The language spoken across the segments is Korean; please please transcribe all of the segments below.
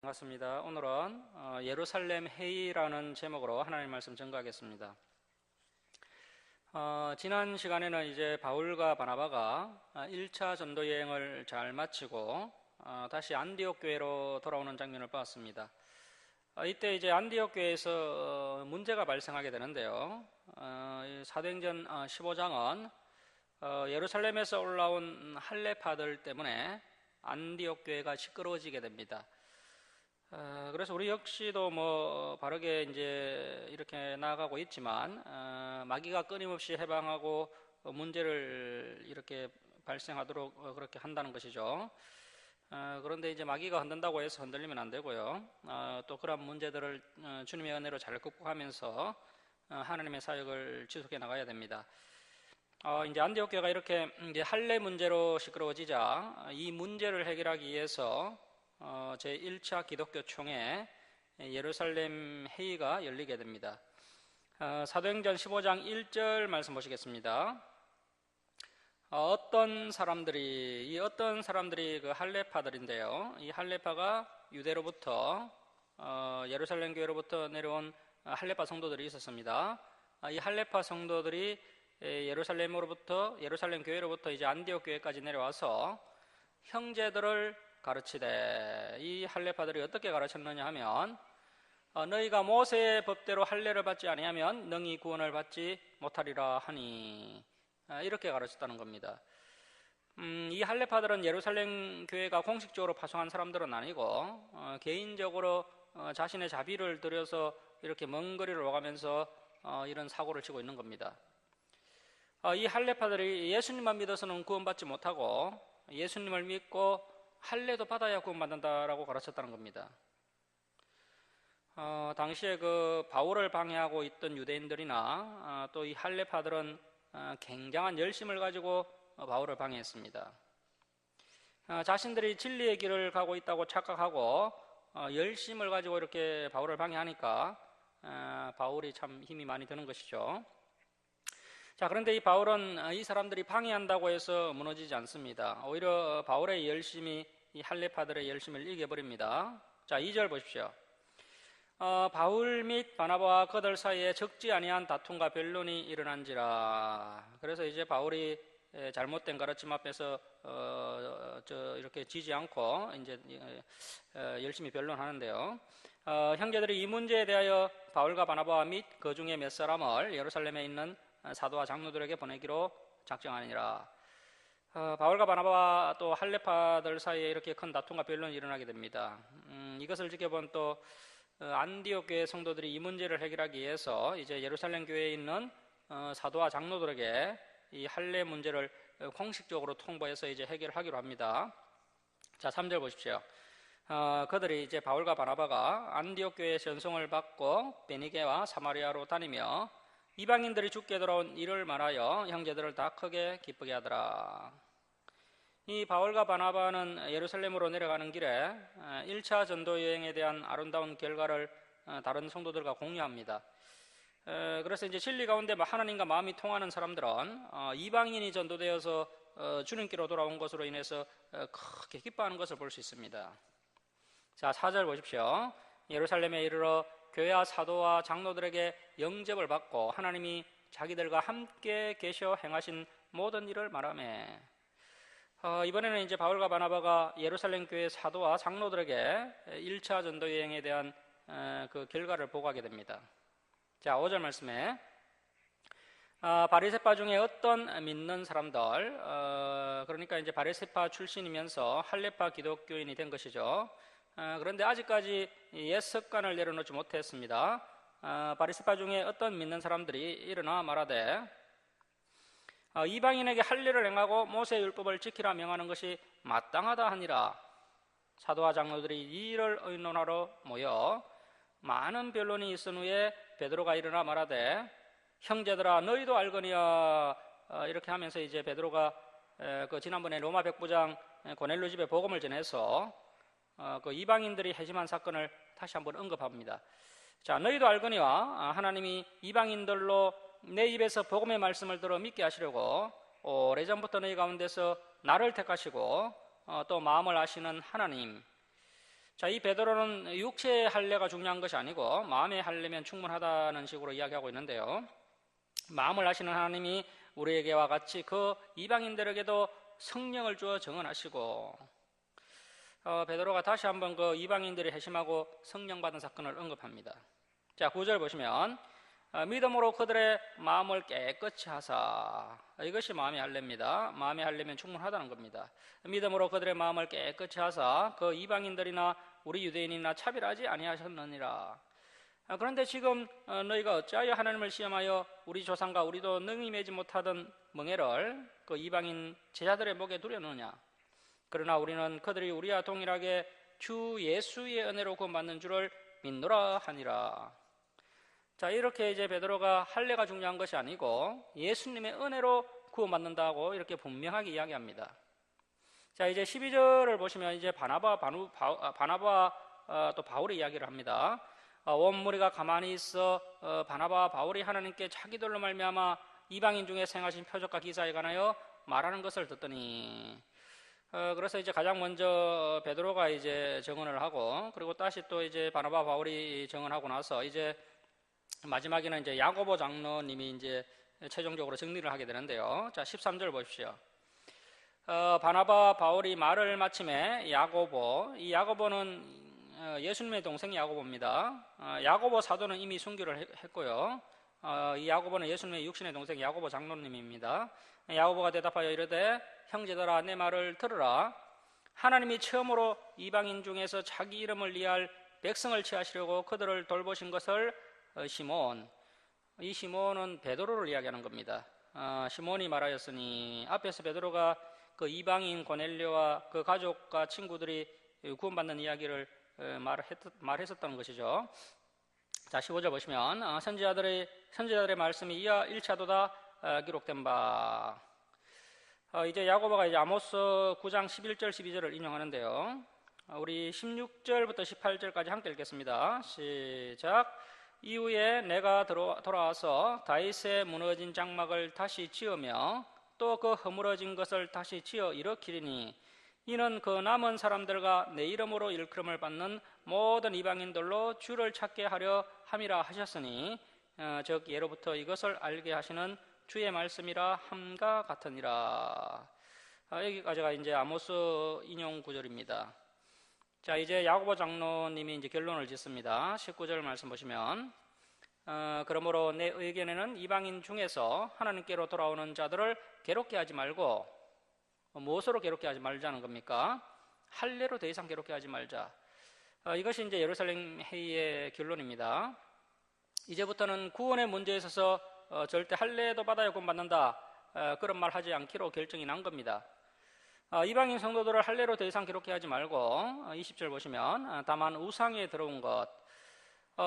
반갑습니다. 오늘은 예루살렘 회의라는 제목으로 하나님의 말씀 전가하겠습니다. 지난 시간에는 이제 바울과 바나바가 1차 전도 여행을 잘 마치고 다시 안디옥 교회로 돌아오는 장면을 봤습니다. 이때 이제 안디옥 교회에서 문제가 발생하게 되는데요. 사도행전 15장은 예루살렘에서 올라온 할례파들 때문에 안디옥 교회가 시끄러워지게 됩니다. 그래서 우리 역시도 바르게 이제 이렇게 나아가고 있지만 마귀가 끊임없이 해방하고 문제를 이렇게 발생하도록 그렇게 한다는 것이죠. 그런데 이제 마귀가 흔든다고 해서 흔들리면 안 되고요. 또 그런 문제들을 주님의 은혜로 잘 극복하면서 하나님의 사역을 지속해 나가야 됩니다. 이제 안디옥 교회가 이렇게 이제 할례 문제로 시끄러워지자 이 문제를 해결하기 위해서 제1차 기독교 총회 예루살렘 회의가 열리게 됩니다. 사도행전 15장 1절 말씀 보시겠습니다. 어떤 사람들이 그 할례파들인데요. 이 할례파가 유대로부터 예루살렘 교회로부터 내려온 할례파 성도들이 있었습니다. 이 할례파 성도들이 예루살렘 교회로부터 이제 안디옥 교회까지 내려와서 형제들을 가르치되, 이 할례파들이 어떻게 가르쳤느냐 하면 너희가 모세의 법대로 할례를 받지 아니하면 능히 구원을 받지 못하리라 하니, 이렇게 가르쳤다는 겁니다. 이 할례파들은 예루살렘 교회가 공식적으로 파송한 사람들은 아니고 개인적으로 자신의 자비를 들여서 이렇게 먼 거리를 오가면서 이런 사고를 치고 있는 겁니다. 이 할례파들이 예수님만 믿어서는 구원받지 못하고 예수님을 믿고 할례도 받아야 구원받는다라고 가르쳤다는 겁니다. 당시에 그 바울을 방해하고 있던 유대인들이나 또 이 할례파들은 굉장한 열심을 가지고 바울을 방해했습니다. 자신들이 진리의 길을 가고 있다고 착각하고 열심을 가지고 이렇게 바울을 방해하니까 바울이 참 힘이 많이 드는 것이죠. 자, 그런데 이 바울은 이 사람들이 방해한다고 해서 무너지지 않습니다. 오히려 바울의 열심이 이 할례파들의 열심을 이겨버립니다. 자, 2절 보십시오. 바울 및 바나바와 그들 사이에 적지 아니한 다툼과 변론이 일어난지라. 그래서 이제 바울이 잘못된 가르침 앞에서 이렇게 지지 않고 이제 열심히 변론하는데요. 형제들이 이 문제에 대하여 바울과 바나바 및 그 중에 몇 사람을 예루살렘에 있는 사도와 장로들에게 보내기로 작정하니라. 바울과 바나바와 또 할례파들 사이에 이렇게 큰 다툼과 변론이 일어나게 됩니다. 이것을 지켜본 또 안디옥 교회 성도들이 이 문제를 해결하기 위해서 이제 예루살렘 교회에 있는 사도와 장로들에게 이 할례 문제를 공식적으로 통보해서 이제 해결하기로 합니다. 자, 3절 보십시오. 그들이 이제 바울과 바나바가 안디옥 교회의 전송을 받고 베니게와 사마리아로 다니며 이방인들이 죽게 돌아온 일을 말하여 형제들을 다 크게 기쁘게 하더라. 이 바울과 바나바는 예루살렘으로 내려가는 길에 1차 전도 여행에 대한 아름다운 결과를 다른 성도들과 공유합니다. 그래서 이제 진리 가운데 하나님과 마음이 통하는 사람들은 이방인이 전도되어서 주님께로 돌아온 것으로 인해서 크게 기뻐하는 것을 볼 수 있습니다. 자, 4절 보십시오. 예루살렘에 이르러 교회와 사도와 장로들에게 영접을 받고 하나님이 자기들과 함께 계셔 행하신 모든 일을 말하며, 이번에는 이제 바울과 바나바가 예루살렘 교회 사도와 장로들에게 1차 전도 여행에 대한 그 결과를 보고하게 됩니다. 자, 5절 말씀에 바리새파 중에 어떤 믿는 사람들, 그러니까 이제 바리새파 출신이면서 할례파 기독교인이 된 것이죠. 그런데 아직까지 옛 습관을 내려놓지 못했습니다. 바리새파 중에 어떤 믿는 사람들이 일어나 말하되 이방인에게 할례를 행하고 모세의 율법을 지키라 명하는 것이 마땅하다 하니라. 사도와 장로들이 이 일을 의논하러 모여 많은 변론이 있은 후에 베드로가 일어나 말하되 형제들아 너희도 알거니와, 이렇게 하면서 이제 베드로가 그 지난번에 로마 백부장 고넬료 집에 복음을 전해서 그 이방인들이 해심한 사건을 다시 한번 언급합니다. 자, 너희도 알거니와 하나님이 이방인들로 내 입에서 복음의 말씀을 들어 믿게 하시려고 오래전부터 너희 가운데서 나를 택하시고 또 마음을 아시는 하나님, 자, 이 베드로는 육체의 할례가 중요한 것이 아니고 마음의 할례면 충분하다는 식으로 이야기하고 있는데요. 마음을 아시는 하나님이 우리에게와 같이 그 이방인들에게도 성령을 주어 증언하시고, 베드로가 다시 한번 그 이방인들이 회심하고 성령 받은 사건을 언급합니다. 자, 9절 보시면 믿음으로 그들의 마음을 깨끗이 하사, 이것이 마음의 할례입니다. 마음의 할례면 충분하다는 겁니다. 믿음으로 그들의 마음을 깨끗이 하사 그 이방인들이나 우리 유대인이나 차별하지 아니하셨느니라. 그런데 지금 너희가 어찌하여 하나님을 시험하여 우리 조상과 우리도 능히 매지 못하던 멍에를 그 이방인 제자들의 목에 두려느냐. 그러나 우리는 그들이 우리와 동일하게 주 예수의 은혜로 구원받는 줄을 믿노라 하니라. 자, 이렇게 이제 베드로가 할례가 중요한 것이 아니고 예수님의 은혜로 구원받는다고 이렇게 분명하게 이야기합니다. 자, 이제 12절을 보시면 이제 바나바 또 바울의 이야기를 합니다. 온 무리가 가만히 있어 바나바와 바울이 하나님께 자기들로 말미암아 이방인 중에 행하신 표적과 기사에 관하여 말하는 것을 듣더니, 그래서 이제 가장 먼저 베드로가 이제 증언을 하고, 그리고 다시 또 이제 바나바 바울이 증언하고 나서 이제 마지막에는 이제 야고보 장로님이 이제 최종적으로 정리를 하게 되는데요. 자, 13절 보십시오. 바나바 바울이 말을 마침에 야고보, 이 야고보는 예수님의 동생 야고보입니다. 야고보 사도는 이미 순교를 했고요. 이 야고보는 예수님의 육신의 동생 야고보 장로님입니다. 야고보가 대답하여 이르되 형제들아 내 말을 들으라. 하나님이 처음으로 이방인 중에서 자기 이름을 위할 백성을 취하시려고 그들을 돌보신 것을 시몬, 이 시몬은 베드로를 이야기하는 겁니다. 시몬이 말하였으니, 앞에서 베드로가 그 이방인 고넬료와 그 가족과 친구들이 구원받는 이야기를 말했었다는 것이죠. 자, 15절 보시면 선지자들의 말씀이 이어 1차도다 기록된 바. 이제 야고보가 이제 아모스 9장 11절 12절을 인용하는데요. 우리 16절부터 18절까지 함께 읽겠습니다. 시작. 이후에 내가 돌아와서 다윗의 무너진 장막을 다시 지으며 또 그 허물어진 것을 다시 지어 일으키리니 이는 그 남은 사람들과 내 이름으로 일컬음을 받는 모든 이방인들로 주를 찾게 하려 함이라 하셨으니, 즉 예로부터 이것을 알게 하시는 주의 말씀이라 함과 같으니라. 여기까지가 이제 아모스 인용 구절입니다. 자, 이제 야고보 장로님이 이제 결론을 짓습니다. 19절 말씀 보시면, 그러므로 내 의견에는 이방인 중에서 하나님께로 돌아오는 자들을 괴롭게 하지 말고, 무엇으로 괴롭게 하지 말자는 겁니까? 할례로 더 이상 괴롭게 하지 말자. 이것이 이제 예루살렘 회의의 결론입니다. 이제부터는 구원의 문제에 있어서 절대 할례도 받아야 구원받는다, 그런 말 하지 않기로 결정이 난 겁니다. 이방인 성도들을 할례로 더 이상 괴롭게 하지 말고, 20절 보시면 다만 우상에 들어온 것,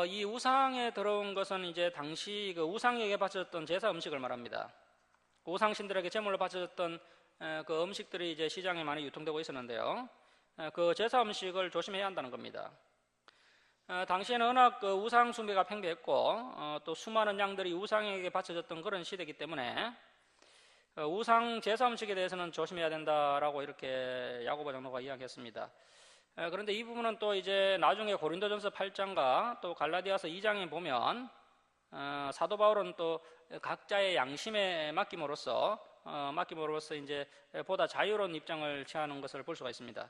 이 우상에 들어온 것은 이제 당시 그 우상에게 바쳐졌던 제사 음식을 말합니다. 우상신들에게 제물로 바쳐졌던 그 음식들이 이제 시장에 많이 유통되고 있었는데요. 그 제사 음식을 조심해야 한다는 겁니다. 당시에는 워낙 그 우상 숭배가 팽배했고, 또 수많은 양들이 우상에게 바쳐졌던 그런 시대이기 때문에 우상 제사 음식에 대해서는 조심해야 된다라고 이렇게 야고보 장로가 이야기했습니다. 그런데 이 부분은 또 이제 나중에 고린도전서 8장과 또 갈라디아서 2장에 보면 사도 바울은 또 각자의 양심에 맡김으로써 이제 보다 자유로운 입장을 취하는 것을 볼 수가 있습니다.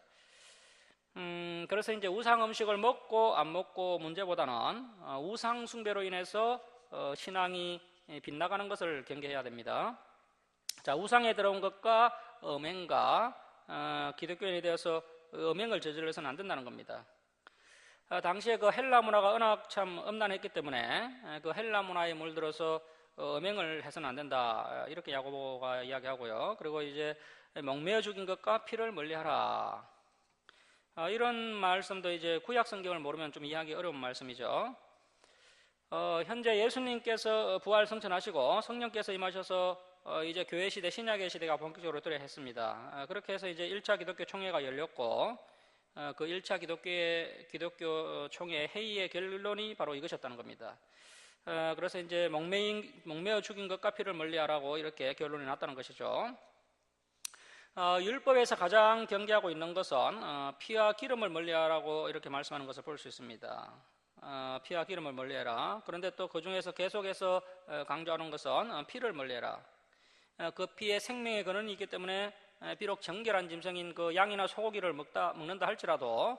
그래서 이제 우상 음식을 먹고 안 먹고 문제보다는 우상 숭배로 인해서 신앙이 빗나가는 것을 경계해야 됩니다. 자, 우상에 들어온 것과 음행과 기독교인이 되어서 음행을 저질러서는 안 된다는 겁니다. 당시에 그 헬라 문화가 워낙 참 음란했기 때문에 그 헬라 문화에 물들어서 음행을 해서는 안 된다, 이렇게 야고보가 이야기하고요. 그리고 이제 목매어 죽인 것과 피를 멀리하라, 이런 말씀도 이제 구약 성경을 모르면 좀 이해하기 어려운 말씀이죠. 현재 예수님께서 부활 승천하시고 성령께서 임하셔서 이제 교회 시대, 신약의 시대가 본격적으로 도래했습니다. 그렇게 해서 이제 1차 기독교 총회가 열렸고, 그 1차 기독교 총회 회의의 결론이 바로 이것이었다는 겁니다. 그래서 이제 목매어 죽인 것과 피를 멀리하라고 이렇게 결론이 났다는 것이죠. 율법에서 가장 경계하고 있는 것은 피와 기름을 멀리하라고 이렇게 말씀하는 것을 볼 수 있습니다. 피와 기름을 멀리해라. 그런데 또 그 중에서 계속해서 강조하는 것은 피를 멀리해라. 그 피에 생명의 근원이 있기 때문에 비록 정결한 짐승인 그 양이나 소고기를 먹는다 할지라도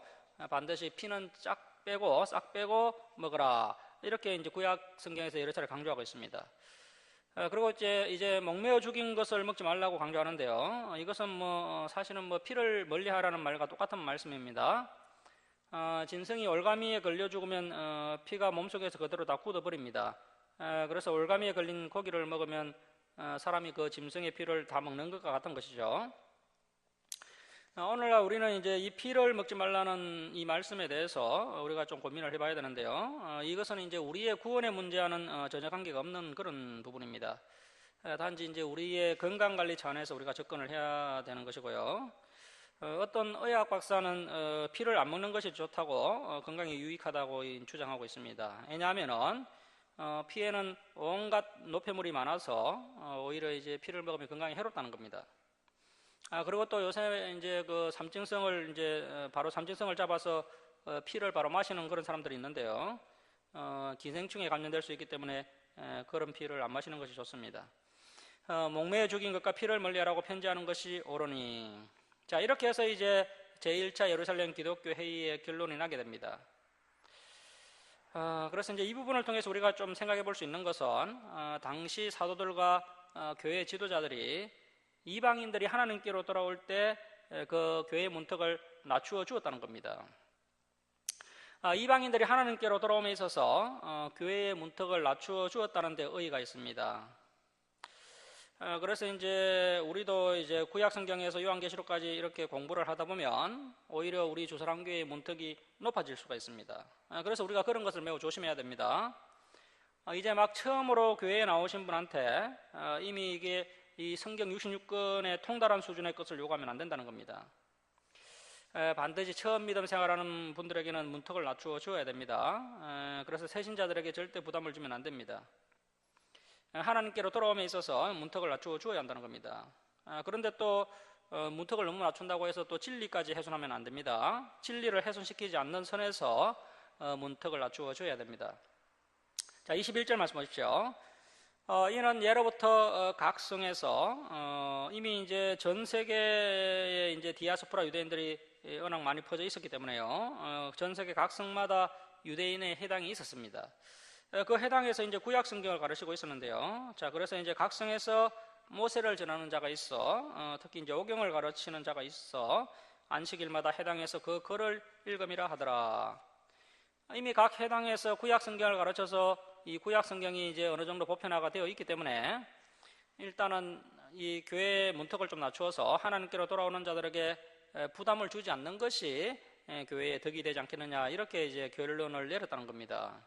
반드시 피는 싹 빼고 먹어라. 이렇게 이제 구약 성경에서 여러 차례 강조하고 있습니다. 그리고 이제 목매어 죽인 것을 먹지 말라고 강조하는데요. 이것은 사실은 피를 멀리하라는 말과 똑같은 말씀입니다. 짐승이 올가미에 걸려 죽으면 피가 몸속에서 그대로 다 굳어버립니다. 그래서 올가미에 걸린 고기를 먹으면 사람이 그 짐승의 피를 다 먹는 것과 같은 것이죠. 오늘날 우리는 이제 이 피를 먹지 말라는 이 말씀에 대해서 우리가 좀 고민을 해봐야 되는데요. 이것은 이제 우리의 구원의 문제와는 전혀 관계가 없는 그런 부분입니다. 단지 이제 우리의 건강 관리 차원에서 우리가 접근을 해야 되는 것이고요. 어떤 의학 박사는 피를 안 먹는 것이 좋다고 건강에 유익하다고 주장하고 있습니다. 왜냐하면은 피에는 온갖 노폐물이 많아서 오히려 이제 피를 먹으면 건강에 해롭다는 겁니다. 그리고 또 요새 이제 그 삼층성을 이제 바로 삼층성을 잡아서 피를 바로 마시는 그런 사람들이 있는데요. 기생충에 감염될 수 있기 때문에 그런 피를 안 마시는 것이 좋습니다. 목매어 죽인 것과 피를 멀리하라고 편지하는 것이 옳으니. 자, 이렇게 해서 이제 제1차 예루살렘 기독교 회의의 결론이 나게 됩니다. 그래서 이제 이 부분을 통해서 우리가 좀 생각해 볼 수 있는 것은 당시 사도들과 교회 지도자들이 이방인들이 하나님께로 돌아올 때 그 교회의 문턱을 낮추어 주었다는 겁니다. 이방인들이 하나님께로 돌아옴에 있어서 교회의 문턱을 낮추어 주었다는 데 의의가 있습니다. 그래서 이제 우리도 이제 구약 성경에서 요한계시록까지 이렇게 공부를 하다 보면 오히려 우리 주사랑교회의 문턱이 높아질 수가 있습니다. 그래서 우리가 그런 것을 매우 조심해야 됩니다. 이제 막 처음으로 교회에 나오신 분한테 이미 이게 이 성경 66권에 통달한 수준의 것을 요구하면 안 된다는 겁니다. 반드시 처음 믿음 생활하는 분들에게는 문턱을 낮추어 줘야 됩니다. 그래서 새신자들에게 절대 부담을 주면 안 됩니다. 하나님께로 돌아옴에 있어서 문턱을 낮추어 주어야 한다는 겁니다. 그런데 또 문턱을 너무 낮춘다고 해서 또 진리까지 훼손하면 안 됩니다. 진리를 훼손시키지 않는 선에서 문턱을 낮추어 줘야 됩니다. 자, 21절 말씀 보십시오. 이는 예로부터 각 성에서 이미 이제 전 세계에 이제 디아스포라 유대인들이 워낙 많이 퍼져 있었기 때문에요. 전 세계 각 성마다 유대인의 해당이 있었습니다. 그 해당에서 이제 구약 성경을 가르치고 있었는데요. 자, 그래서 이제 각 성에서 모세를 전하는 자가 있어, 특히 이제 오경을 가르치는 자가 있어 안식일마다 해당해서 그 글을 읽음이라 하더라. 이미 각 해당에서 구약 성경을 가르쳐서 이 구약 성경이 이제 어느 정도 보편화가 되어 있기 때문에 일단은 이 교회의 문턱을 좀 낮추어서 하나님께로 돌아오는 자들에게 부담을 주지 않는 것이 교회의 덕이 되지 않겠느냐, 이렇게 이제 결론을 내렸다는 겁니다.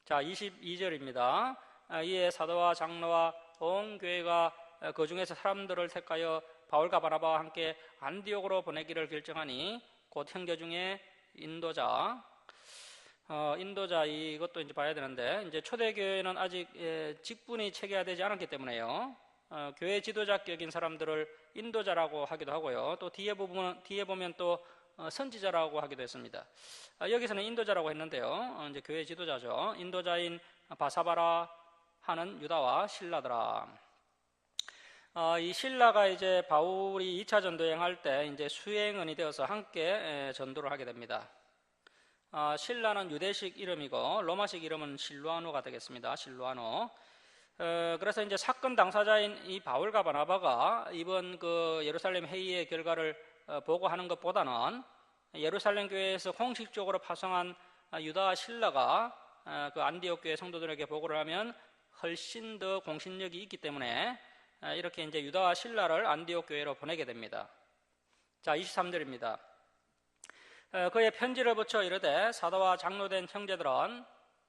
자, 22절입니다. 이에 사도와 장로와 온 교회가 그 중에서 사람들을 택하여 바울과 바나바와 함께 안디옥으로 보내기를 결정하니 곧 형제 중에 인도자 이것도 이제 봐야 되는데, 이제 초대교회는 아직 직분이 체계화되지 않았기 때문에요. 교회 지도자격인 사람들을 인도자라고 하기도 하고요. 또 뒤에 보면 또 선지자라고 하기도 했습니다. 여기서는 인도자라고 했는데요. 이제 교회 지도자죠. 인도자인 바사바라 하는 유다와 실라더라. 이 실라가 이제 바울이 2차 전도 여행할 때 이제 수행원이 되어서 함께 전도를 하게 됩니다. 실라는 유대식 이름이고 로마식 이름은 실루아노가 되겠습니다. 실루아노. 그래서 이제 사건 당사자인 이 바울과 바나바가 이번 그 예루살렘 회의의 결과를 보고하는 것보다는 예루살렘 교회에서 공식적으로 파송한 유다와 실라가 그 안디옥 교회 성도들에게 보고를 하면 훨씬 더 공신력이 있기 때문에 이렇게 이제 유다와 실라를 안디옥 교회로 보내게 됩니다. 자, 23절입니다. 그의 편지를 붙여 이르되 사도와 장로된 형제들은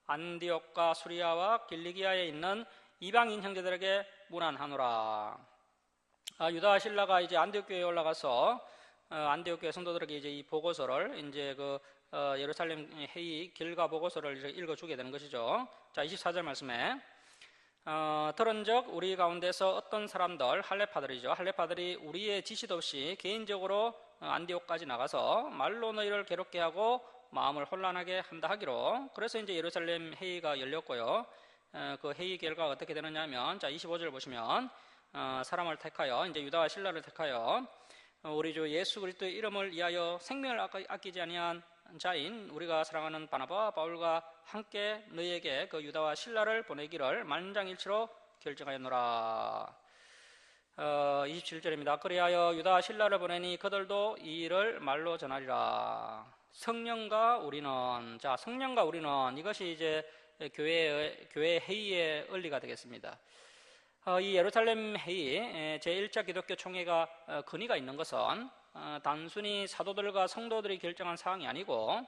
안디옥과 수리아와 길리기아에 있는 이방인 형제들에게 문안하노라. 유다와 실라가 이제 안디옥 교회에 올라가서 안디옥 교회 성도들에게 이제 이 보고서를 이제 그 예루살렘 회의 결과 보고서를 이제 읽어주게 되는 것이죠. 자, 24절 말씀에 들은즉 우리 가운데서 어떤 사람들, 할례파들이죠. 할례파들이 우리의 지시도 없이 개인적으로 안디옥까지 나가서 말로 너희를 괴롭게 하고 마음을 혼란하게 한다 하기로. 그래서 이제 예루살렘 회의가 열렸고요. 그 회의 결과가 어떻게 되느냐면, 자 25절 보시면 사람을 택하여, 이제 유다와 실라를 택하여 우리 주 예수 그리스도의 이름을 위하여 생명을 아끼지 아니한 자인 우리가 사랑하는 바나바와 바울과 함께 너희에게 그 유다와 실라를 보내기를 만장일치로 결정하였노라. 27절입니다. 그리하여 유다와 실라를 보내니 그들도 이 일을 말로 전하리라. 성령과 우리는, 자 성령과 우리는, 이것이 이제 교회 회의의 원리가 되겠습니다. 이 예루살렘 회의 제1차 기독교 총회가 근위가 있는 것은 단순히 사도들과 성도들이 결정한 사항이 아니고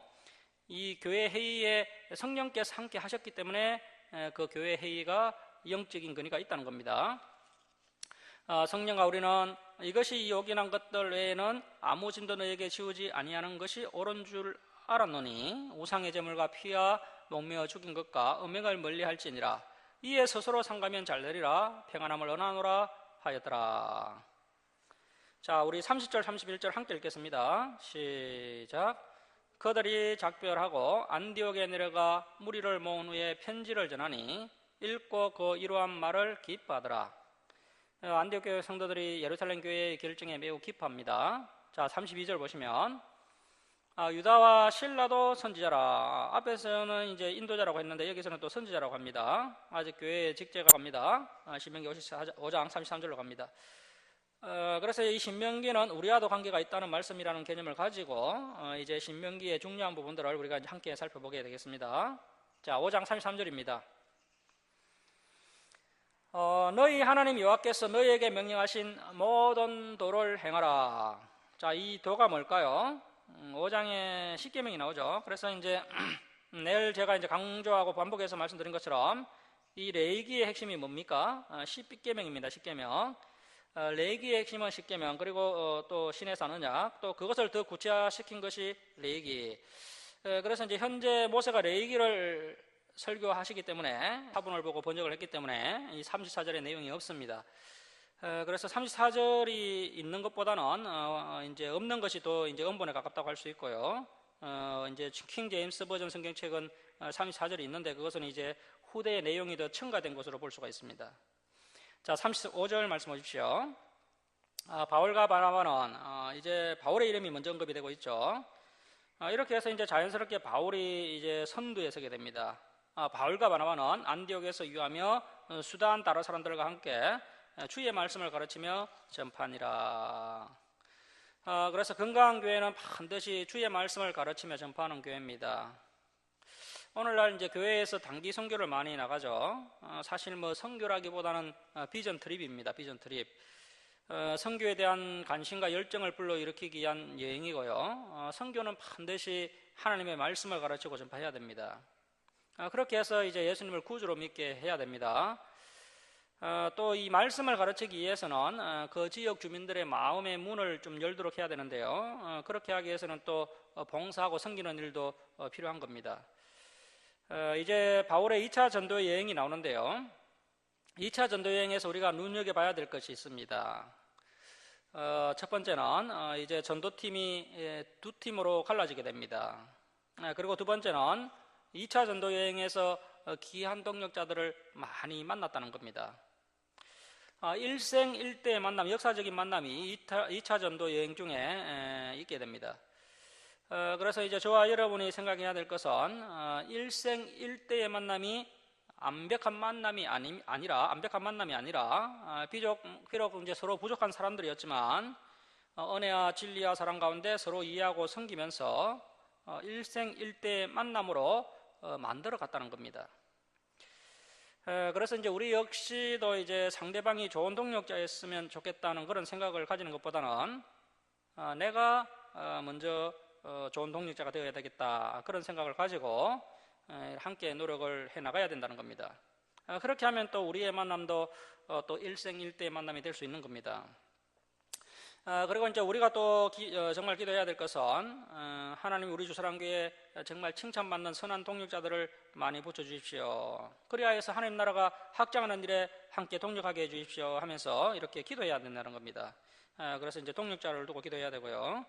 이 교회 회의에 성령께서 함께 하셨기 때문에 그 교회 회의가 영적인 근위가 있다는 겁니다. 성령과 우리는 이것이 요긴한 것들 외에는 아무 짐도 너에게 지우지 아니하는 것이 옳은 줄 알았노니 우상의 제물과 피와 목매어 죽인 것과 음행을 멀리할지니라. 이에 스스로 상가면 잘되리라. 평안함을 원하노라 하였더라. 자, 우리 30절 31절 함께 읽겠습니다. 시작. 그들이 작별하고 안디옥에 내려가 무리를 모은 후에 편지를 전하니 읽고 그 이러한 말을 기뻐하더라. 안디옥 교회 성도들이 예루살렘 교회의 결정에 매우 기뻐합니다. 자, 32절 보시면 유다와 실라도 선지자라. 앞에서는 이제 인도자라고 했는데 여기서는 또 선지자라고 합니다. 아직 교회의 직제가 갑니다. 신명기 5장 33절로 갑니다. 그래서 이 신명기는 우리와도 관계가 있다는 말씀이라는 개념을 가지고 이제 신명기의 중요한 부분들을 우리가 함께 살펴보게 되겠습니다. 자, 5장 33절입니다. 너희 하나님 여호와께서 너희에게 명령하신 모든 도를 행하라. 자, 이 도가 뭘까요? 5장에 10계명이 나오죠. 그래서 이제 내일 제가 이제 강조하고 반복해서 말씀드린 것처럼 이 레위기의 핵심이 뭡니까? 10계명입니다. 10계명. 레위기의 핵심은 10계명, 그리고 또 신의 산 언약, 또 그것을 더 구체화시킨 것이 레위기. 그래서 이제 현재 모세가 레위기를 설교하시기 때문에 사본을 보고 번역을 했기 때문에 이 34절의 내용이 없습니다. 그래서 34절이 있는 것보다는 이제 없는 것이 더 이제 음본에 가깝다고 할 수 있고요. 이제 킹 제임스 버전 성경책은 34절이 있는데 그것은 이제 후대의 내용이 더 첨가된 것으로 볼 수가 있습니다. 자, 35절 말씀 보십시오. 바울과 바나바는 이제 바울의 이름이 먼저 언급이 되고 있죠. 이렇게 해서 이제 자연스럽게 바울이 이제 선두에 서게 됩니다. 바울과 바나바는 안디옥에서 유하며 수단 다른 사람들과 함께 주의 말씀을 가르치며 전파하니라. 그래서 건강한 교회는 반드시 주의 말씀을 가르치며 전파하는 교회입니다. 오늘날 이제 교회에서 단기 선교를 많이 나가죠. 사실 뭐 선교라기보다는 비전 트립입니다. 비전 트립. 선교에 대한 관심과 열정을 불러일으키기 위한 여행이고요. 선교는 반드시 하나님의 말씀을 가르치고 전파해야 됩니다. 그렇게 해서 이제 예수님을 구주로 믿게 해야 됩니다. 또 이 말씀을 가르치기 위해서는 그 지역 주민들의 마음의 문을 좀 열도록 해야 되는데요. 그렇게 하기 위해서는 또 봉사하고 섬기는 일도 필요한 겁니다. 이제 바울의 2차 전도 여행이 나오는데요. 2차 전도 여행에서 우리가 눈여겨봐야 될 것이 있습니다. 첫 번째는 이제 전도팀이 두 팀으로 갈라지게 됩니다. 그리고 두 번째는 2차 전도 여행에서 귀한 동역자들을 많이 만났다는 겁니다. 일생일대의 만남, 역사적인 만남이 2차 전도 여행 중에 있게 됩니다. 그래서 이제 저와 여러분이 생각해야 될 것은 일생일대의 만남이 완벽한 만남이 아니라 비록 이제 서로 부족한 사람들이었지만 은혜와 진리와 사랑 가운데 서로 이해하고 섬기면서 일생일대의 만남으로 만들어 갔다는 겁니다. 그래서 이제 우리 역시도 이제 상대방이 좋은 동역자였으면 좋겠다는 그런 생각을 가지는 것보다는 내가 먼저 좋은 동역자가 되어야 되겠다, 그런 생각을 가지고 함께 노력을 해 나가야 된다는 겁니다. 그렇게 하면 또 우리의 만남도 또 일생일대의 만남이 될 수 있는 겁니다. 그리고 이제 우리가 또 정말 기도해야 될 것은 하나님 우리 주사랑교회에 정말 칭찬받는 선한 동력자들을 많이 붙여주십시오. 그리하여 해서 하나님 나라가 확장하는 일에 함께 동력하게 해주십시오 하면서 이렇게 기도해야 된다는 겁니다. 그래서 이제 동력자를 두고 기도해야 되고요.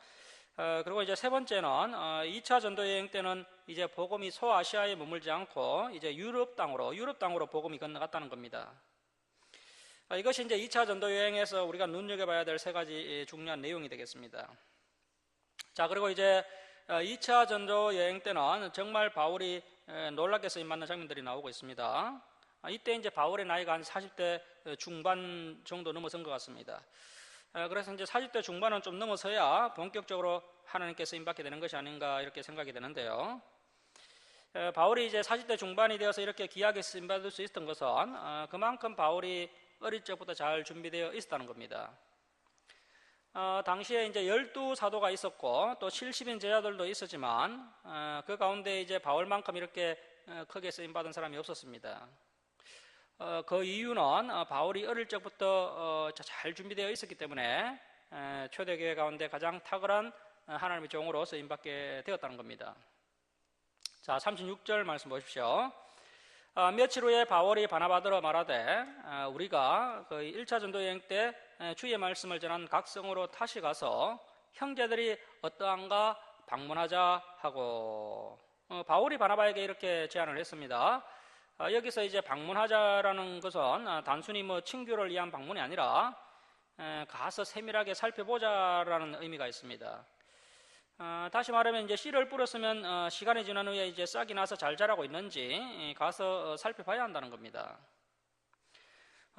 그리고 이제 세 번째는 2차 전도 여행 때는 이제 복음이 소아시아에 머물지 않고 이제 유럽 땅으로 복음이 건너갔다는 겁니다. 이것이 이제 2차 전도 여행에서 우리가 눈여겨봐야 될 세 가지 중요한 내용이 되겠습니다. 자, 그리고 이제 2차 전도 여행 때는 정말 바울이 놀랍게 쓰임받는 장면들이 나오고 있습니다. 이때 이제 바울의 나이가 한 40대 중반 정도 넘어선 것 같습니다. 그래서 이제 40대 중반은 좀 넘어서야 본격적으로 하나님께 쓰임받게 되는 것이 아닌가 이렇게 생각이 되는데요. 바울이 이제 40대 중반이 되어서 이렇게 귀하게 쓰임받을 수 있었던 것은 그만큼 바울이 어릴 적부터 잘 준비되어 있었다는 겁니다. 당시에 이제 12사도가 있었고 또 70인 제자들도 있었지만 그 가운데 이제 바울만큼 이렇게 크게 쓰임받은 사람이 없었습니다. 그 이유는 바울이 어릴 적부터 잘 준비되어 있었기 때문에 초대교회 가운데 가장 탁월한 하나님의 종으로 쓰임받게 되었다는 겁니다. 자, 36절 말씀 보십시오. 며칠 후에 바울이 바나바더러 말하되 우리가 그 1차 전도 여행 때 주의 말씀을 전한 각 성으로 다시 가서 형제들이 어떠한가 방문하자 하고 바울이 바나바에게 이렇게 제안을 했습니다. 여기서 이제 방문하자라는 것은 단순히 뭐 친교를 위한 방문이 아니라 가서 세밀하게 살펴보자라는 의미가 있습니다. 다시 말하면 이제 씨를 뿌렸으면 시간이 지난 후에 이제 싹이 나서 잘 자라고 있는지 가서 살펴봐야 한다는 겁니다.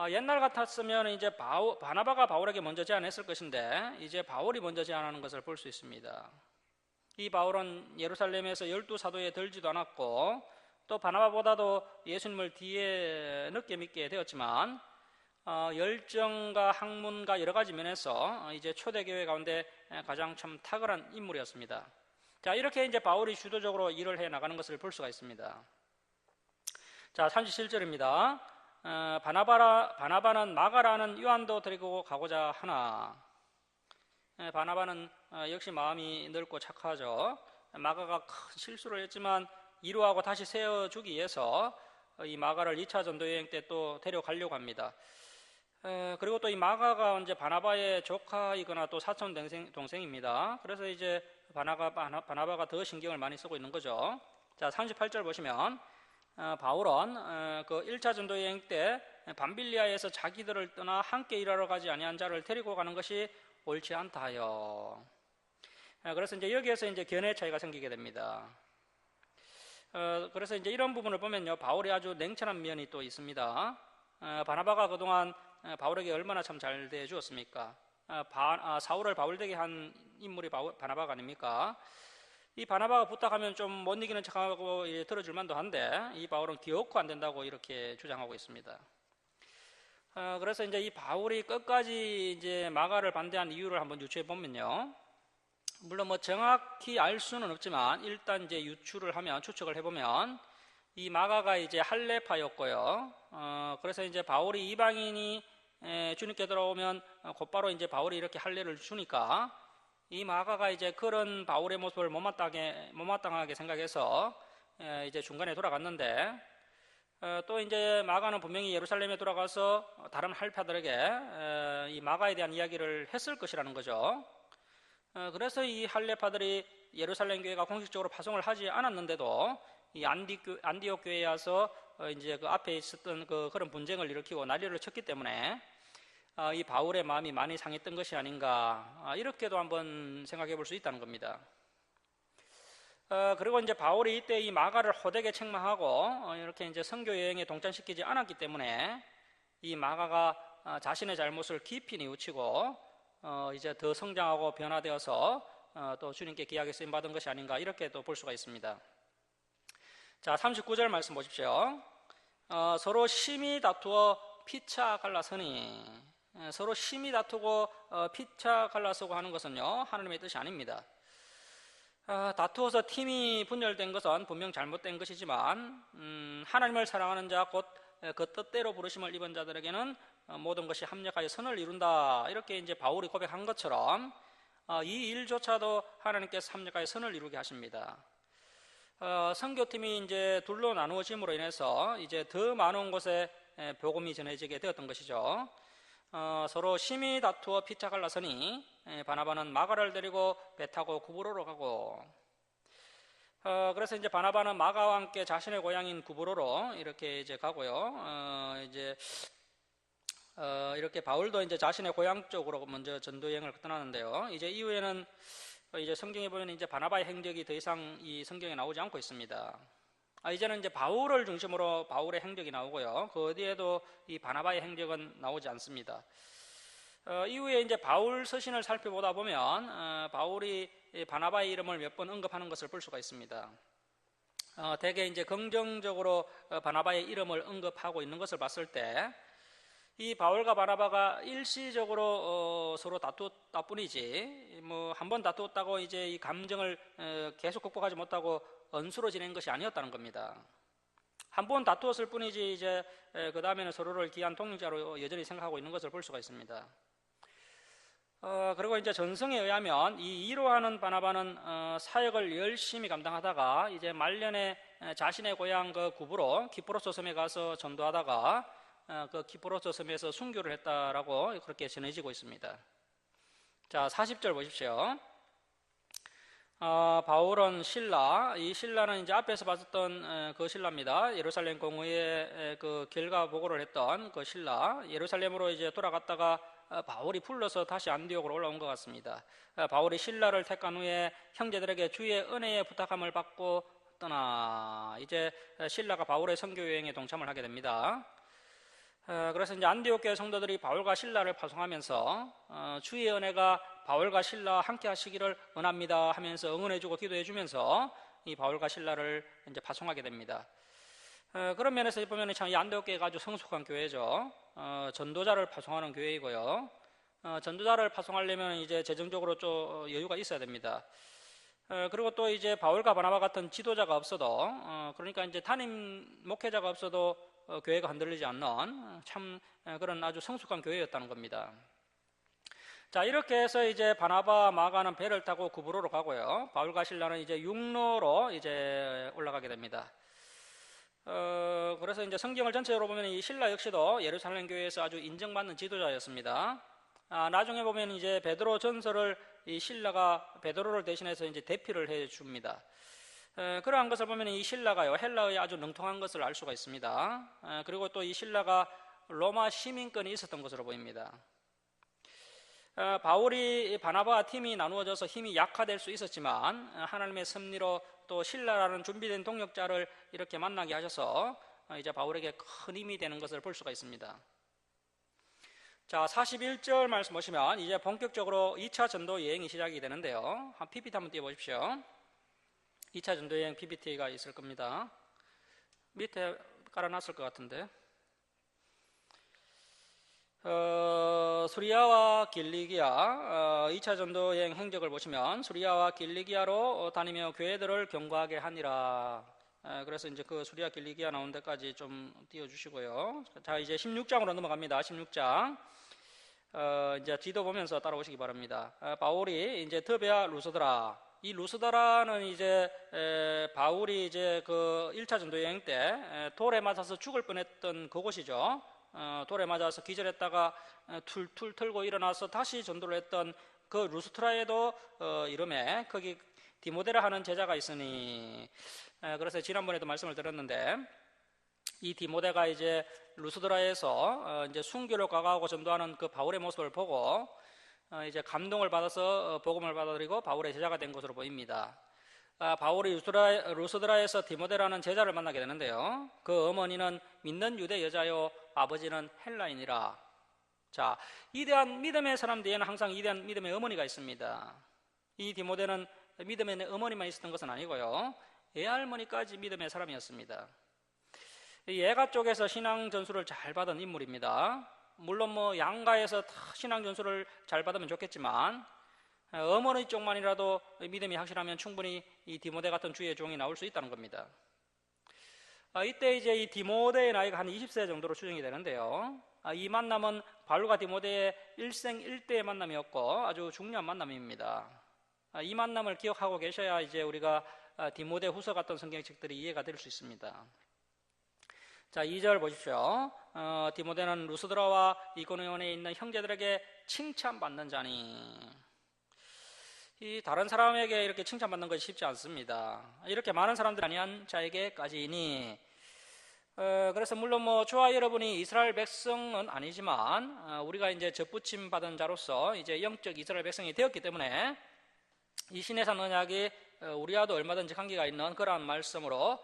옛날 같았으면 이제 바나바가 바울에게 먼저 제안했을 것인데 이제 바울이 먼저 제안하는 것을 볼 수 있습니다. 이 바울은 예루살렘에서 12사도에 들지도 않았고 또 바나바보다도 예수님을 뒤에 늦게 믿게 되었지만 열정과 학문과 여러 가지 면에서 이제 초대교회 가운데 가장 참 탁월한 인물이었습니다. 자, 이렇게 이제 바울이 주도적으로 일을 해 나가는 것을 볼 수가 있습니다. 자, 37절입니다. 바나바는 마가라는 요한도 데리고 가고자 하나. 바나바는 역시 마음이 넓고 착하죠. 마가가 큰 실수를 했지만 이루하고 다시 세워주기 위해서 이 마가를 2차 전도 여행 때 또 데려가려고 합니다. 그리고 또 이 마가가 이제 바나바의 조카이거나 또 사촌 동생입니다. 그래서 이제 바나바가 더 신경을 많이 쓰고 있는 거죠. 자, 38절 보시면 바울은 그 1차 전도 여행 때 밤빌리아에서 자기들을 떠나 함께 일하러 가지 아니한 자를 데리고 가는 것이 옳지 않다 하여. 그래서 이제 여기에서 이제 견해 차이가 생기게 됩니다. 그래서 이제 이런 부분을 보면요, 바울이 아주 냉철한 면이 또 있습니다. 바나바가 그동안 바울에게 얼마나 참 잘 대해 주었습니까? 사울을 바울되게 한 인물이 바나바가 아닙니까? 이 바나바가 부탁하면 좀 못 이기는 척하고 들어줄 만도 한데 이 바울은 기어코 안 된다고 이렇게 주장하고 있습니다. 그래서 이제 이 바울이 끝까지 이제 마가를 반대한 이유를 한번 유추해 보면요, 물론 뭐 정확히 알 수는 없지만 일단 이제 추측을 해보면 이 마가가 이제 할례파였고요. 그래서 이제 바울이 이방인이 주님께 들어오면 곧바로 이제 바울이 이렇게 할례를 주니까 이 마가가 이제 그런 바울의 모습을 못마땅하게 생각해서 이제 중간에 돌아갔는데 또 이제 마가는 분명히 예루살렘에 돌아가서 다른 할례파들에게 이 마가에 대한 이야기를 했을 것이라는 거죠. 그래서 이 할례파들이 예루살렘 교회가 공식적으로 파송을 하지 않았는데도 이 안디옥 교회에 와서 이제 그 앞에 있었던 그런 분쟁을 일으키고 난리를 쳤기 때문에 이 바울의 마음이 많이 상했던 것이 아닌가, 이렇게도 한번 생각해 볼 수 있다는 겁니다. 그리고 이제 바울이 이때 이 마가를 호되게 책망하고 이렇게 이제 선교 여행에 동참시키지 않았기 때문에 이 마가가 자신의 잘못을 깊이 뉘우치고 이제 더 성장하고 변화되어서 또 주님께 귀하게 쓰임 받은 것이 아닌가, 이렇게 또 볼 수가 있습니다. 자, 39절 말씀 보십시오. 서로 심히 다투어 피차 갈라서니. 서로 심히 다투고 피차 갈라서고 하는 것은요, 하나님의 뜻이 아닙니다. 다투어서 팀이 분열된 것은 분명 잘못된 것이지만 하나님을 사랑하는 자 곧 그 뜻대로 부르심을 입은 자들에게는 모든 것이 합력하여 선을 이룬다. 이렇게 이제 바울이 고백한 것처럼 이 일조차도 하나님께서 합력하여 선을 이루게 하십니다. 선교팀이 이제 둘로 나누어짐으로 인해서 이제 더 많은 곳에 복음이 전해지게 되었던 것이죠. 서로 심히 다투어 피차 갈라서니 바나바는 마가를 데리고 배 타고 구브로로 가고, 그래서 이제 바나바는 마가와 함께 자신의 고향인 구브로로 이렇게 이제 가고요. 이렇게 바울도 이제 자신의 고향 쪽으로 먼저 전도 여행을 떠나는데요. 이제 이후에는 이제 성경에 보면 이제 바나바의 행적이 더 이상 이 성경에 나오지 않고 있습니다. 이제는 이제 바울을 중심으로 바울의 행적이 나오고요. 그 어디에도 이 바나바의 행적은 나오지 않습니다. 이후에 이제 바울 서신을 살펴보다 보면 바울이 바나바의 이름을 몇 번 언급하는 것을 볼 수가 있습니다. 대개 이제 긍정적으로 바나바의 이름을 언급하고 있는 것을 봤을 때 이 바울과 바나바가 일시적으로 서로 다투었다 뿐이지 뭐 한 번 다투었다고 이제 이 감정을 계속 극복하지 못하고 언수로 지낸 것이 아니었다는 겁니다. 한 번 다투었을 뿐이지 이제 그 다음에는 서로를 귀한 동력자로 여전히 생각하고 있는 것을 볼 수가 있습니다. 그리고 이제 전성에 의하면 이 이로하는 바나바는 사역을 열심히 감당하다가 이제 말년에 자신의 고향 그 구브로 키프로스 섬에 가서 전도하다가 그 키프로스 섬에서 순교를 했다라고 그렇게 전해지고 있습니다. 자, 40절 보십시오. 바울은 신라, 이 신라는 이제 앞에서 봤었던 그 신라입니다. 예루살렘 공의회 그 결과 보고를 했던 그 신라, 예루살렘으로 이제 돌아갔다가 바울이 불러서 다시 안디옥으로 올라온 것 같습니다. 바울이 신라를 택한 후에 형제들에게 주의 은혜의 부탁함을 받고 떠나 이제 신라가 바울의 선교 여행에 동참을 하게 됩니다. 그래서 이제 안디옥 교회 성도들이 바울과 신라를 파송하면서 주의 은혜가 바울과 신라와 함께 하시기를 원합니다 하면서 응원해주고 기도해주면서 이 바울과 신라를 이제 파송하게 됩니다. 그런 면에서 보면 참 이 안디옥 교회가 아주 성숙한 교회죠. 전도자를 파송하는 교회이고요. 전도자를 파송하려면 이제 재정적으로 좀 여유가 있어야 됩니다. 그리고 또 이제 바울과 바나바 같은 지도자가 없어도 그러니까 이제 담임 목회자가 없어도 교회가 흔들리지 않는 참 그런 아주 성숙한 교회였다는 겁니다. 자, 이렇게 해서 이제 바나바 마가는 배를 타고 구브로로 가고요. 바울과 신라는 이제 육로로 이제 올라가게 됩니다. 그래서 이제 성경을 전체적으로 보면 이 신라 역시도 예루살렘 교회에서 아주 인정받는 지도자였습니다. 나중에 보면 이제 베드로 전서를 이 신라가 베드로를 대신해서 이제 대피를 해 줍니다. 그러한 것을 보면 이 신라가요 헬라어에 아주 능통한 것을 알 수가 있습니다. 그리고 또 이 신라가 로마 시민권이 있었던 것으로 보입니다. 바울이 바나바와 팀이 나누어져서 힘이 약화될 수 있었지만 하나님의 섭리로 또 신라라는 준비된 동역자를 이렇게 만나게 하셔서 이제 바울에게 큰 힘이 되는 것을 볼 수가 있습니다. 자, 41절 말씀 보시면 이제 본격적으로 2차 전도 여행이 시작이 되는데요. 한 PPT 한번 띄워보십시오. 2차 전도 여행 PPT가 있을 겁니다. 밑에 깔아놨을 것 같은데. 수리아와 길리기아 2차 전도 여행 행적을 보시면 수리아와 길리기아로 다니며 교회들을 경고하게 하니라. 그래서 이제 그 수리아 길리기아 나온 데까지 좀 띄워주시고요. 자, 이제 16장으로 넘어갑니다. 16장. 이제 지도 보면서 따라오시기 바랍니다. 바울이 이제 드베아 루스드라. 이 루스드라는 이제 바울이 이제 그 1차 전도 여행 때 돌에 맞아서 죽을 뻔했던 그곳이죠. 돌에 맞아서 기절했다가 툴툴 털고 일어나서 다시 전도를 했던 그 루스트라에도 이름에 거기 디모데라 하는 제자가 있으니, 그래서 지난번에도 말씀을 드렸는데 이 디모데가 이제 루스드라에서 이제 순교를 과거하고 전도하는 그 바울의 모습을 보고 이제 감동을 받아서 복음을 받아들이고 바울의 제자가 된 것으로 보입니다. 바울이 루스드라에서 디모데라는 제자를 만나게 되는데요. 그 어머니는 믿는 유대 여자요 아버지는 헬라인이라. 자, 이대한 믿음의 사람 뒤에는 항상 이대한 믿음의 어머니가 있습니다. 이 디모데는 믿음의 어머니만 있었던 것은 아니고요. 애할머니까지 믿음의 사람이었습니다. 예가 쪽에서 신앙 전수를 잘 받은 인물입니다. 물론 뭐 양가에서 신앙 전수를 잘 받으면 좋겠지만 어머니 쪽만이라도 믿음이 확실하면 충분히 이 디모데 같은 주의 종이 나올 수 있다는 겁니다. 이때 이제 이 디모데의 나이가 한 20세 정도로 추정이 되는데요. 이 만남은 바울과 디모데의 일생일대의 만남이었고 아주 중요한 만남입니다. 이 만남을 기억하고 계셔야 이제 우리가 디모데 후서 같은 성경책들이 이해가 될 수 있습니다. 자, 2절 보십시오. 디모데는 루스드라와 이고니온에 있는 형제들에게 칭찬받는 자니. 이 다른 사람에게 이렇게 칭찬받는 것이 쉽지 않습니다. 이렇게 많은 사람들이 아니한 자에게까지니. 그래서 물론 저와 여러분이 이스라엘 백성은 아니지만 우리가 이제 접붙임 받은 자로서 이제 영적 이스라엘 백성이 되었기 때문에 이 신의 산 언약이 우리와도 얼마든지 관계가 있는 그러한 말씀으로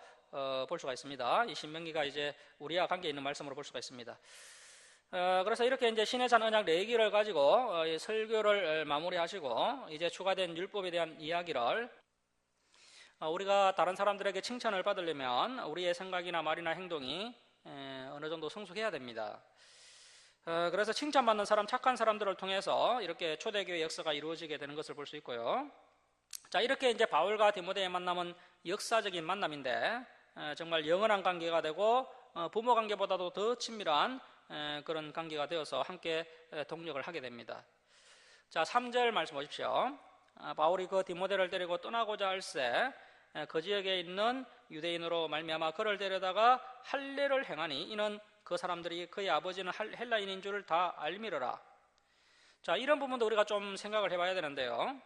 볼 수가 있습니다. 이 신명기가 이제 우리와 관계 있는 말씀으로 볼 수가 있습니다. 그래서 이렇게 이제 신의 산 언약 4기를 가지고 설교를 마무리하시고 이제 추가된 율법에 대한 이야기를 우리가 다른 사람들에게 칭찬을 받으려면 우리의 생각이나 말이나 행동이 어느 정도 성숙해야 됩니다. 그래서 칭찬받는 사람, 착한 사람들을 통해서 이렇게 초대교회 역사가 이루어지게 되는 것을 볼 수 있고요. 자, 이렇게 이제 바울과 디모데의 만남은 역사적인 만남인데 정말 영원한 관계가 되고 부모 관계보다도 더 친밀한 그런 관계가 되어서 함께 동력을 하게 됩니다. 자, 3절 말씀 보십시오. 바울이 그 디모데를 데리고 떠나고자 할새 그 지역에 있는 유대인으로 말미암아 그를 데려다가 할례를 행하니 이는 그 사람들이 그의 아버지는 헬라인인 줄을 다 알미르라. 자, 이런 부분도 우리가 좀 생각을 해봐야 되는데요.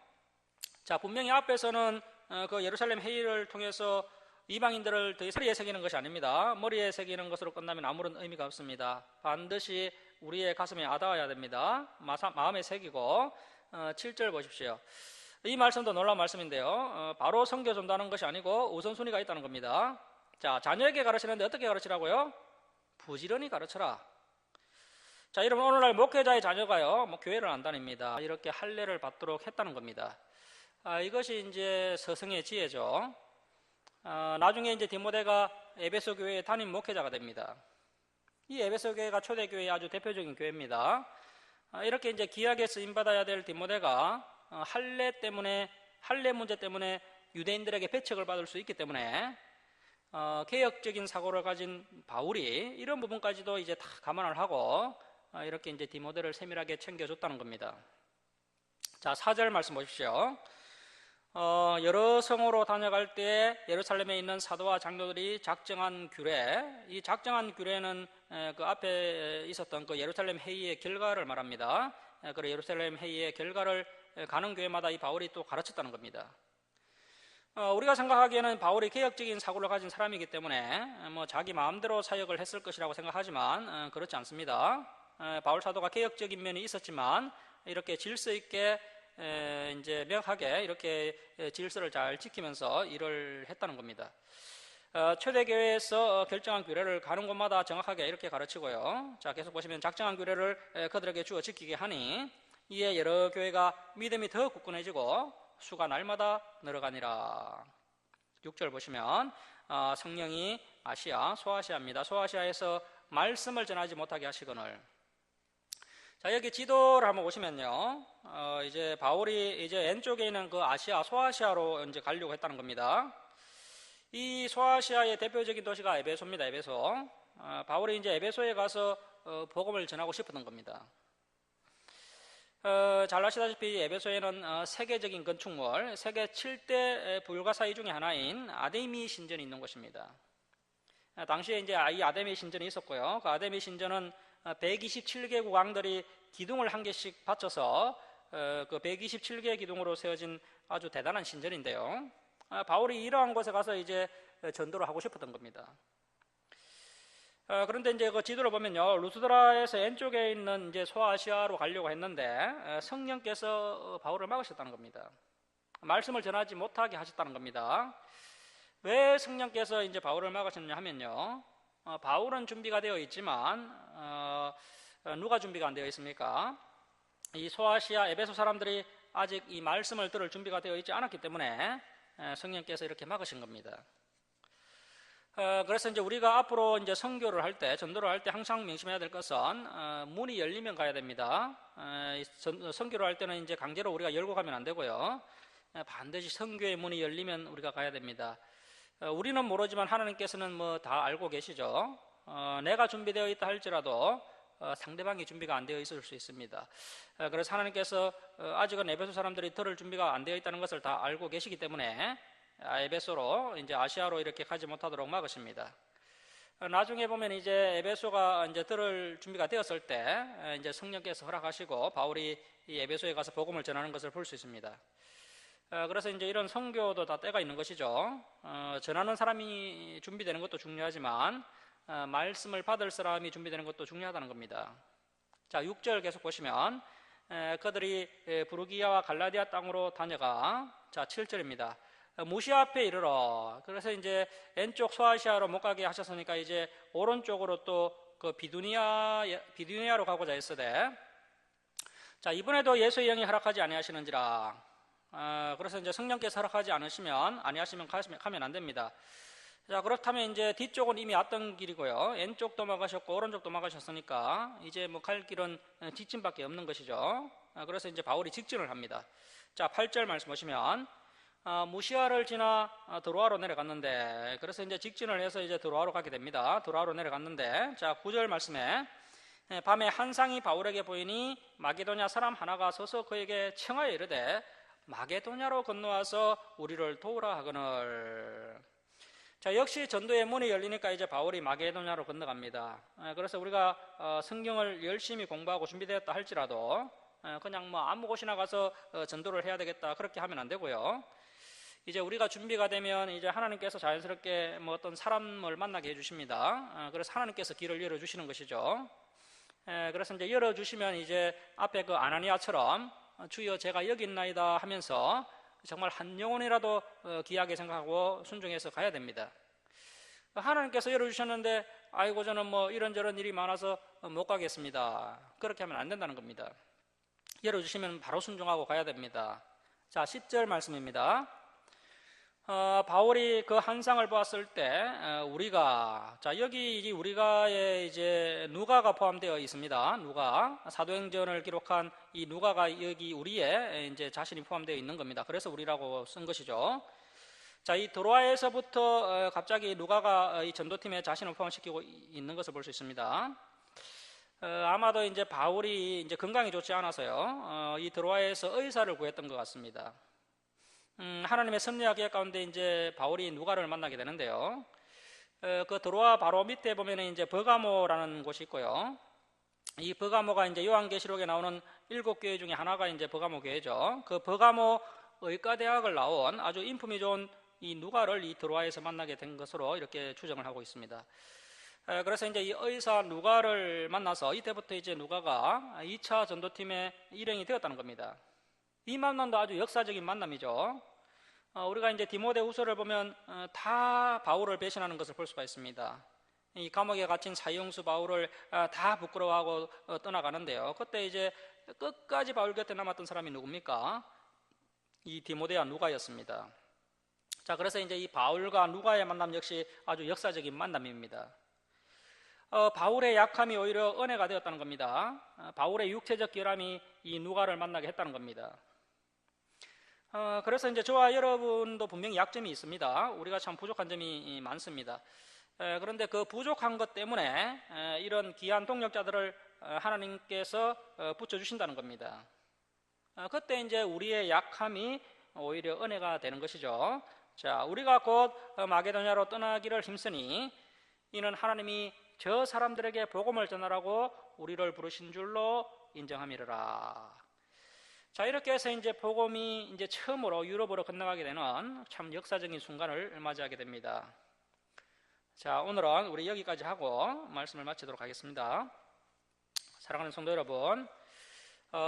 자, 분명히 앞에서는 그 예루살렘 회의를 통해서 이방인들을 더 머리에 새기는 것이 아닙니다. 머리에 새기는 것으로 끝나면 아무런 의미가 없습니다. 반드시 우리의 가슴에 와닿아야 됩니다. 마음에 새기고 7절 보십시오. 이 말씀도 놀라운 말씀인데요. 바로 선교 전도하는 것이 아니고 우선순위가 있다는 겁니다. 자, 자녀에게 가르치는데 어떻게 가르치라고요? 부지런히 가르쳐라. 자, 여러분 오늘날 목회자의 자녀가요, 교회를 안 다닙니다. 이렇게 할례를 받도록 했다는 겁니다. 이것이 이제 서성의 지혜죠. 나중에 이제 디모데가 에베소 교회의 담임 목회자가 됩니다. 이 에베소 교회가 초대교회의 아주 대표적인 교회입니다. 이렇게 이제 귀하게 쓰임받아야 될 디모데가 할례 문제 때문에 유대인들에게 배척을 받을 수 있기 때문에 개혁적인 사고를 가진 바울이 이런 부분까지도 이제 다 감안을 하고 이렇게 이제 디모데를 세밀하게 챙겨줬다는 겁니다. 자, 4절 말씀 보십시오. 여러 성으로 다녀갈 때 예루살렘에 있는 사도와 장로들이 작정한 규례, 이 작정한 규례는 그 앞에 있었던 그 예루살렘 회의의 결과를 말합니다. 그 예루살렘 회의의 결과를 가는 교회마다 이 바울이 또 가르쳤다는 겁니다. 우리가 생각하기에는 바울이 개혁적인 사고를 가진 사람이기 때문에 자기 마음대로 사역을 했을 것이라고 생각하지만 그렇지 않습니다. 바울 사도가 개혁적인 면이 있었지만 이렇게 질서 있게 이제 명확하게 이렇게 질서를 잘 지키면서 일을 했다는 겁니다. 초대교회에서 결정한 규례를 가는 곳마다 정확하게 이렇게 가르치고요. 자, 계속 보시면 작정한 규례를 그들에게 주어 지키게 하니 이에 여러 교회가 믿음이 더 굳건해지고 수가 날마다 늘어가니라. 6절 보시면 성령이 아시아, 소아시아입니다. 소아시아에서 말씀을 전하지 못하게 하시거늘. 자, 여기 지도를 한번 보시면요. 이제 바울이 이제 왼쪽에 있는 그 아시아, 소아시아로 이제 가려고 했다는 겁니다. 이 소아시아의 대표적인 도시가 에베소입니다. 에베소. 바울이 이제 에베소에 가서 복음을 전하고 싶었던 겁니다. 잘 아시다시피 에베소에는 세계적인 건축물, 세계 7대 불가사의 중에 하나인 아데미 신전이 있는 곳입니다. 당시에 이제 이 아데미 신전이 있었고요. 그 아데미 신전은 127개국 왕들이 기둥을 한 개씩 받쳐서 그 127개의 기둥으로 세워진 아주 대단한 신전인데요. 바울이 이러한 곳에 가서 이제 전도를 하고 싶었던 겁니다. 그런데 이제 그 지도를 보면요, 루스드라에서 왼쪽에 있는 이제 소아시아로 가려고 했는데 성령께서 바울을 막으셨다는 겁니다. 말씀을 전하지 못하게 하셨다는 겁니다. 왜 성령께서 이제 바울을 막으셨냐 하면요, 바울은 준비가 되어 있지만 누가 준비가 안 되어 있습니까? 이 소아시아 에베소 사람들이 아직 이 말씀을 들을 준비가 되어 있지 않았기 때문에 성령께서 이렇게 막으신 겁니다. 그래서 이제 우리가 앞으로 이제 선교를 할 때, 전도를 할 때 항상 명심해야 될 것은 문이 열리면 가야 됩니다. 선교를 할 때는 이제 강제로 우리가 열고 가면 안 되고요. 반드시 선교의 문이 열리면 우리가 가야 됩니다. 우리는 모르지만 하나님께서는 뭐 다 알고 계시죠. 내가 준비되어 있다 할지라도 상대방이 준비가 안 되어 있을 수 있습니다. 그래서 하나님께서 아직은 에베소 사람들이 들을 준비가 안 되어 있다는 것을 다 알고 계시기 때문에 에베소로 이제 아시아로 이렇게 가지 못하도록 막으십니다. 나중에 보면 이제 에베소가 이제 들을 준비가 되었을 때 이제 성령께서 허락하시고 바울이 이 에베소에 가서 복음을 전하는 것을 볼 수 있습니다. 그래서 이제 이런 선교도 다 때가 있는 것이죠. 전하는 사람이 준비되는 것도 중요하지만 말씀을 받을 사람이 준비되는 것도 중요하다는 겁니다. 자, 6절 계속 보시면 그들이 부르기아와 갈라디아 땅으로 다녀가, 자 7절입니다. 무시아 앞에 이르러, 그래서 이제 왼쪽 소아시아로 못 가게 하셨으니까 이제 오른쪽으로 또 그 비두니아로 가고자 했으되, 자 이번에도 예수의 영이 허락하지 아니하시는지라. 그래서 이제 성령께서 허락하지 아니하시면 가면 안 됩니다. 자, 그렇다면 이제 뒤쪽은 이미 왔던 길이고요. 왼쪽도 막으셨고 오른쪽도 막으셨으니까 이제 뭐 갈 길은 직진밖에 없는 것이죠. 그래서 이제 바울이 직진을 합니다. 자, 8절 말씀 보시면 무시아를 지나 드로아로 내려갔는데, 그래서 이제 직진을 해서 이제 드로아로 가게 됩니다. 드로아로 내려갔는데, 자 9절 말씀에 밤에 한상이 바울에게 보이니 마게도냐 사람 하나가 서서 그에게 청하여 이르되 마게도냐로 건너와서 우리를 도우라 하거늘. 자, 역시 전도의 문이 열리니까 이제 바울이 마게도냐로 건너갑니다. 그래서 우리가 성경을 열심히 공부하고 준비되었다 할지라도 그냥 뭐 아무 곳이나 가서 전도를 해야 되겠다 그렇게 하면 안 되고요. 이제 우리가 준비가 되면 이제 하나님께서 자연스럽게 뭐 어떤 사람을 만나게 해주십니다. 그래서 하나님께서 길을 열어주시는 것이죠. 그래서 이제 열어주시면 이제 앞에 그 아나니아처럼 주여 제가 여기 있나이다 하면서 정말 한 영혼이라도 귀하게 생각하고 순종해서 가야 됩니다. 하나님께서 열어주셨는데 아이고 저는 뭐 이런저런 일이 많아서 못 가겠습니다. 그렇게 하면 안 된다는 겁니다. 열어주시면 바로 순종하고 가야 됩니다. 자, 10절 말씀입니다. 바울이 그 한상을 보았을 때 우리가, 자 여기 우리가에 이제 누가가 포함되어 있습니다. 누가 사도행전을 기록한 이 누가가 여기 우리에 이제 자신이 포함되어 있는 겁니다. 그래서 우리라고 쓴 것이죠. 자, 이 드로아에서부터 갑자기 누가가 이 전도팀에 자신을 포함시키고 있는 것을 볼 수 있습니다. 아마도 이제 바울이 이제 건강이 좋지 않아서요. 이 드로아에서 의사를 구했던 것 같습니다. 하나님의 섭리와 계획 가운데 이제 바울이 누가를 만나게 되는데요. 그 드로아 바로 밑에 보면은 이제 버가모라는 곳이 있고요. 이 버가모가 이제 요한계시록에 나오는 7교회 중에 하나가 이제 버가모 교회죠. 그 버가모 의과대학을 나온 아주 인품이 좋은 이 누가를 이 드로아에서 만나게 된 것으로 이렇게 추정을 하고 있습니다. 그래서 이제 이 의사 누가를 만나서 이때부터 이제 누가가 2차 전도팀의 일행이 되었다는 겁니다. 이 만남도 아주 역사적인 만남이죠. 우리가 이제 디모데후서를 보면 다 바울을 배신하는 것을 볼 수가 있습니다. 이 감옥에 갇힌 사형수 바울을 다 부끄러워하고 떠나가는데요. 그때 이제 끝까지 바울 곁에 남았던 사람이 누굽니까? 이 디모데와 누가였습니다. 자, 그래서 이제 이 바울과 누가의 만남 역시 아주 역사적인 만남입니다. 바울의 약함이 오히려 은혜가 되었다는 겁니다. 바울의 육체적 결함이 이 누가를 만나게 했다는 겁니다. 그래서 이제 저와 여러분도 분명히 약점이 있습니다. 우리가 참 부족한 점이 많습니다. 그런데 그 부족한 것 때문에 이런 귀한 동력자들을 하나님께서 붙여주신다는 겁니다. 그때 이제 우리의 약함이 오히려 은혜가 되는 것이죠. 자, 우리가 곧 마게도냐로 떠나기를 힘쓰니 이는 하나님이 저 사람들에게 복음을 전하라고 우리를 부르신 줄로 인정함이라. 자, 이렇게 해서 이제 복음이 이제 처음으로 유럽으로 건너가게 되는 참 역사적인 순간을 맞이하게 됩니다. 자, 오늘은 우리 여기까지 하고 말씀을 마치도록 하겠습니다. 사랑하는 성도 여러분,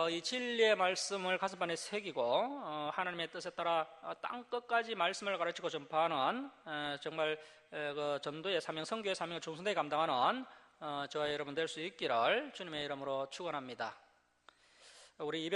이 진리의 말씀을 가슴안에 새기고 하나님의 뜻에 따라 땅 끝까지 말씀을 가르치고 전파하는 정말 그 전도의 사명, 선교의 사명을 충성되게 감당하는 저와 여러분 될 수 있기를 주님의 이름으로 축원합니다. 우리